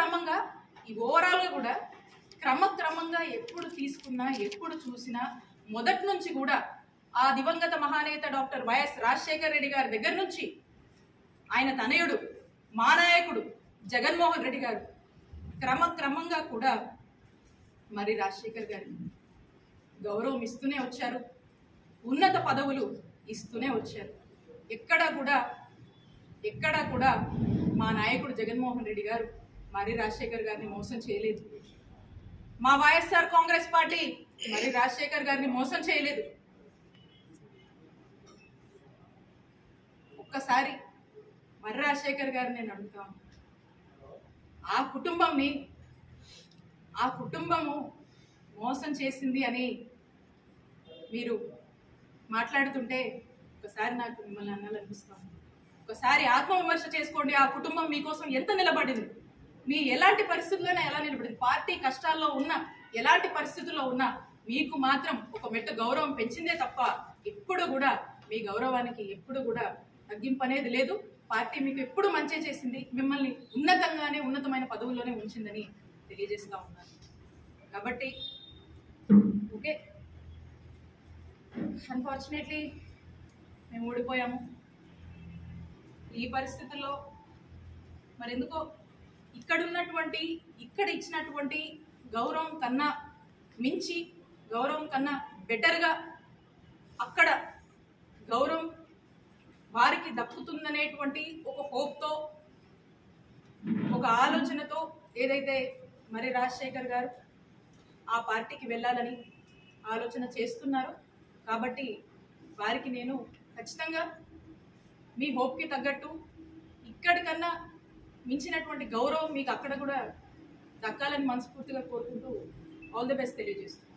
క్రమక్రమంగా ఈ ఓవరాల్గా కూడా క్రమక్రమంగా ఎప్పుడు తీసుకున్నా ఎప్పుడు చూసినా మొదటి నుంచి కూడా ఆ దివంగత మహానేత డాక్టర్ వైఎస్ రాజశేఖర రెడ్డి గారి దగ్గర నుంచి ఆయన తనయుడు మా నాయకుడు జగన్మోహన్ రెడ్డి గారు క్రమక్రమంగా కూడా మరి రాజశేఖర్ గారికి గౌరవం ఇస్తూనే వచ్చారు, ఉన్నత పదవులు ఇస్తూనే వచ్చారు. ఎక్కడా కూడా మా నాయకుడు జగన్మోహన్ రెడ్డి గారు మరి రాజశేఖర్ గారిని మోసం చేయలేదు. మా వైఎస్ఆర్ కాంగ్రెస్ పార్టీ మరి రాజశేఖర్ గారిని మోసం చేయలేదు. ఒక్కసారి మరి రాజశేఖర్ గారిని నేను అడుగుతాను, ఆ కుటుంబము మోసం చేసింది అని మీరు మాట్లాడుతుంటే ఒకసారి నాకు మిమ్మల్ని అనాలనిపిస్తాను. ఒకసారి ఆత్మవిమర్శ చేసుకోండి. ఆ కుటుంబం మీకోసం ఎంత నిలబడింది, మీ ఎలాంటి పరిస్థితుల్లోనే ఎలా నిలబడింది, పార్టీ కష్టాల్లో ఉన్నా ఎలాంటి పరిస్థితుల్లో ఉన్నా మీకు మాత్రం ఒక మెట్టు గౌరవం పెంచిందే తప్ప ఎప్పుడు కూడా మీ గౌరవానికి ఎప్పుడు కూడా తగ్గింపు అనేది లేదు. పార్టీ మీకు ఎప్పుడు మంచి చేసింది, మిమ్మల్ని ఉన్నతమైన పదవుల్లోనే ఉంచిందని తెలియజేస్తా ఉన్నాను. కాబట్టి ఓకే, అన్ఫార్చునేట్లీ మేము ఓడిపోయాము. ఈ పరిస్థితుల్లో మరెందుకో ఇక్కడ ఇచ్చినటువంటి గౌరవం కన్నా మించి, గౌరవం కన్నా బెటర్గా అక్కడ గౌరవం వారికి దక్కుతుందనేటువంటి ఒక హోప్తో, ఒక ఆలోచనతో ఏదైతే మరి రాజశేఖర్ గారు ఆ పార్టీకి వెళ్ళాలని ఆలోచన చేస్తున్నారు. కాబట్టి వారికి నేను ఖచ్చితంగా మీ హోప్కి తగ్గట్టు ఇక్కడికన్నా మించినటువంటి గౌరవం మీకు అక్కడ కూడా దక్కాలని మనస్ఫూర్తిగా కోరుకుంటూ ఆల్ ది బెస్ట్ తెలియజేస్తున్నాను.